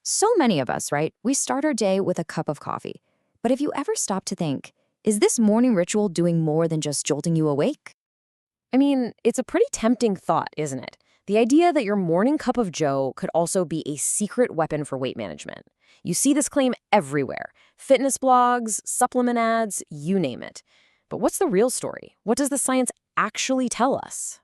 So many of us, right? We start our day with a cup of coffee. But have you ever stopped to think, is this morning ritual doing more than just jolting you awake? I mean, it's a pretty tempting thought, isn't it? The idea that your morning cup of joe could also be a secret weapon for weight management. You see this claim everywhere. Fitness blogs, supplement ads, you name it. But what's the real story? What does the science actually tell us?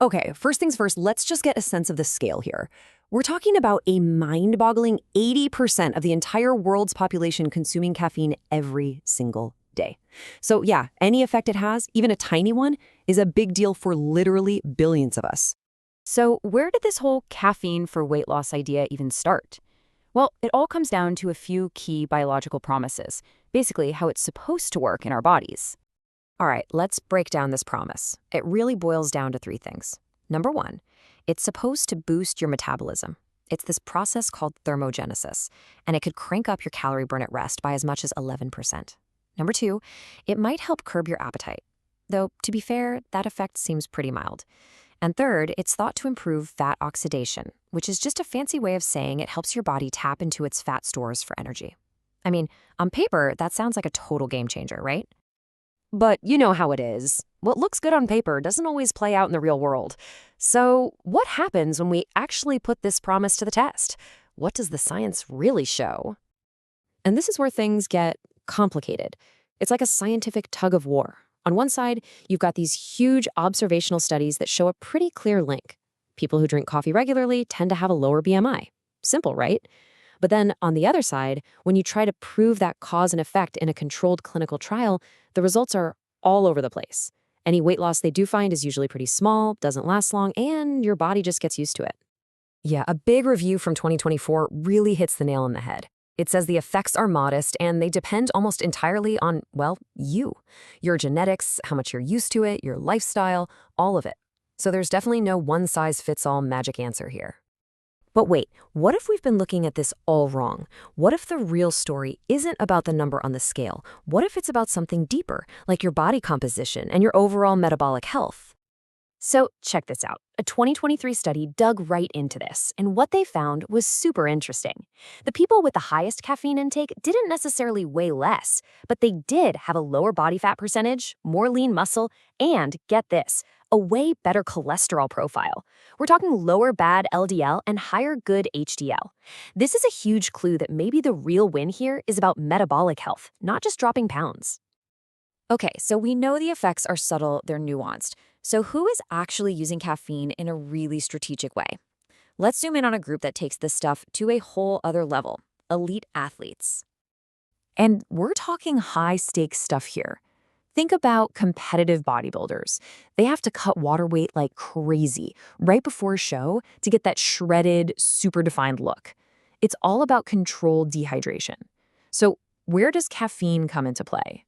Okay, first things first, let's just get a sense of the scale here. We're talking about a mind-boggling 80% of the entire world's population consuming caffeine every single day. So yeah, any effect it has, even a tiny one, is a big deal for literally billions of us. So, where did this whole caffeine for weight loss idea even start? Well, it all comes down to a few key biological promises, basically how it's supposed to work in our bodies. All right, let's break down this promise. It really boils down to three things. Number one, it's supposed to boost your metabolism. It's this process called thermogenesis, and it could crank up your calorie burn at rest by as much as 11%. Number two, it might help curb your appetite. Though, to be fair, that effect seems pretty mild. And third, it's thought to improve fat oxidation, which is just a fancy way of saying it helps your body tap into its fat stores for energy. I mean, on paper, that sounds like a total game changer, right? But you know how it is. What looks good on paper doesn't always play out in the real world. So, what happens when we actually put this promise to the test? What does the science really show? And this is where things get complicated. It's like a scientific tug of war. On one side, you've got these huge observational studies that show a pretty clear link. People who drink coffee regularly tend to have a lower BMI. Simple, right? But then on the other side, when you try to prove that cause and effect in a controlled clinical trial, the results are all over the place. Any weight loss they do find is usually pretty small, doesn't last long, and your body just gets used to it. Yeah, a big review from 2024 really hits the nail on the head. It says the effects are modest and they depend almost entirely on, well, you. Your genetics, how much you're used to it, your lifestyle, all of it. So there's definitely no one-size-fits-all magic answer here. But wait, what if we've been looking at this all wrong? What if the real story isn't about the number on the scale? What if it's about something deeper, like your body composition and your overall metabolic health? So, check this out. A 2023 study dug right into this, and what they found was super interesting. The people with the highest caffeine intake didn't necessarily weigh less, but they did have a lower body fat percentage, more lean muscle, and, get this, a way better cholesterol profile. We're talking lower bad LDL and higher good HDL. This is a huge clue that maybe the real win here is about metabolic health, not just dropping pounds. Okay, so we know the effects are subtle, they're nuanced. So who is actually using caffeine in a really strategic way? Let's zoom in on a group that takes this stuff to a whole other level: elite athletes. And we're talking high-stakes stuff here. Think about competitive bodybuilders. They have to cut water weight like crazy right before a show to get that shredded, super defined look. It's all about controlled dehydration. So where does caffeine come into play?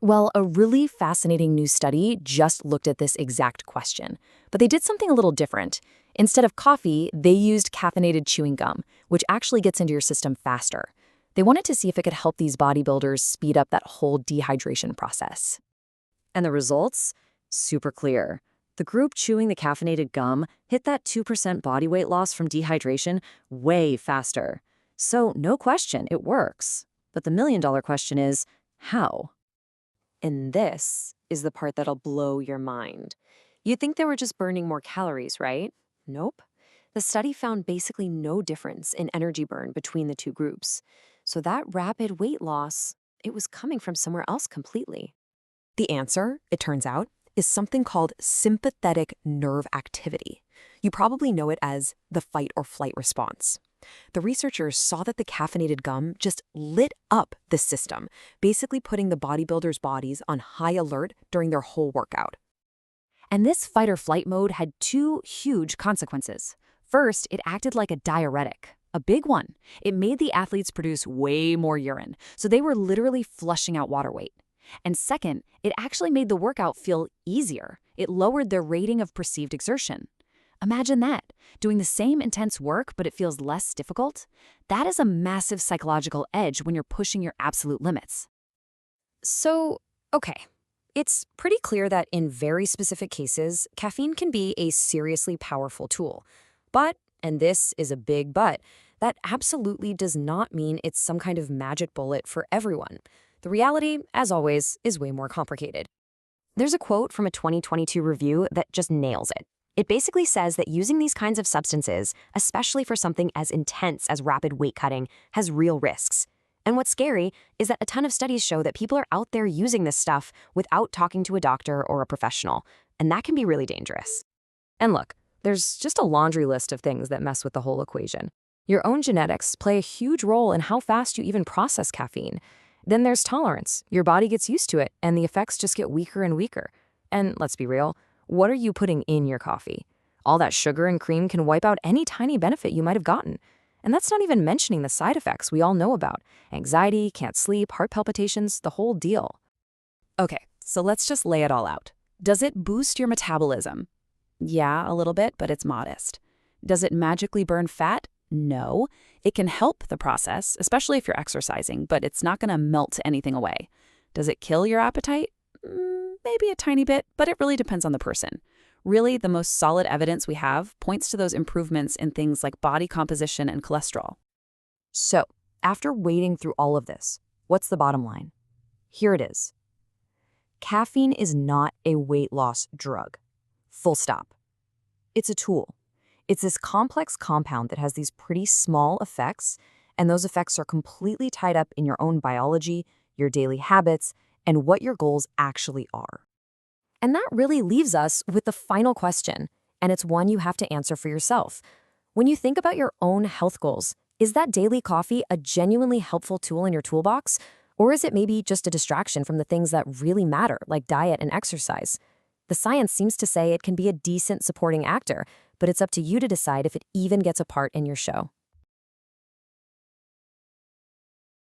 Well, a really fascinating new study just looked at this exact question, but they did something a little different. Instead of coffee, they used caffeinated chewing gum, which actually gets into your system faster. They wanted to see if it could help these bodybuilders speed up that whole dehydration process. And the results? Super clear. The group chewing the caffeinated gum hit that 2% body weight loss from dehydration way faster. So, no question, it works. But the million-dollar question is, how? And this is the part that'll blow your mind. You'd think they were just burning more calories, right? Nope. The study found basically no difference in energy burn between the two groups. So that rapid weight loss, it was coming from somewhere else completely. The answer, it turns out, is something called sympathetic nerve activity. You probably know it as the fight or flight response. The researchers saw that the caffeinated gum just lit up the system, basically putting the bodybuilders' bodies on high alert during their whole workout. And this fight or flight mode had two huge consequences. First, it acted like a diuretic, a big one. It made the athletes produce way more urine, so they were literally flushing out water weight. And second, it actually made the workout feel easier. It lowered their rating of perceived exertion. Imagine that, doing the same intense work, but it feels less difficult. That is a massive psychological edge when you're pushing your absolute limits. So, okay, it's pretty clear that in very specific cases, caffeine can be a seriously powerful tool. But, and this is a big but, that absolutely does not mean it's some kind of magic bullet for everyone. The reality, as always, is way more complicated. There's a quote from a 2022 review that just nails it. It basically says that using these kinds of substances, especially for something as intense as rapid weight cutting, has real risks. And what's scary is that a ton of studies show that people are out there using this stuff without talking to a doctor or a professional, and that can be really dangerous. And look, there's just a laundry list of things that mess with the whole equation. Your own genetics play a huge role in how fast you even process caffeine. Then there's tolerance. Your body gets used to it, and the effects just get weaker and weaker. And let's be real, what are you putting in your coffee? All that sugar and cream can wipe out any tiny benefit you might have gotten. And that's not even mentioning the side effects we all know about. Anxiety, can't sleep, heart palpitations, the whole deal. Okay, so let's just lay it all out. Does it boost your metabolism? Yeah, a little bit, but it's modest. Does it magically burn fat? No. It can help the process, especially if you're exercising, but it's not going to melt anything away. Does it kill your appetite? Maybe a tiny bit, but it really depends on the person. Really, the most solid evidence we have points to those improvements in things like body composition and cholesterol. So, after wading through all of this, what's the bottom line? Here it is. Caffeine is not a weight loss drug. Full stop. It's a tool. It's this complex compound that has these pretty small effects, and those effects are completely tied up in your own biology, your daily habits, and what your goals actually are. And that really leaves us with the final question, and it's one you have to answer for yourself. When you think about your own health goals, is that daily coffee a genuinely helpful tool in your toolbox? Or is it maybe just a distraction from the things that really matter, like diet and exercise? The science seems to say it can be a decent supporting actor, but it's up to you to decide if it even gets a part in your show.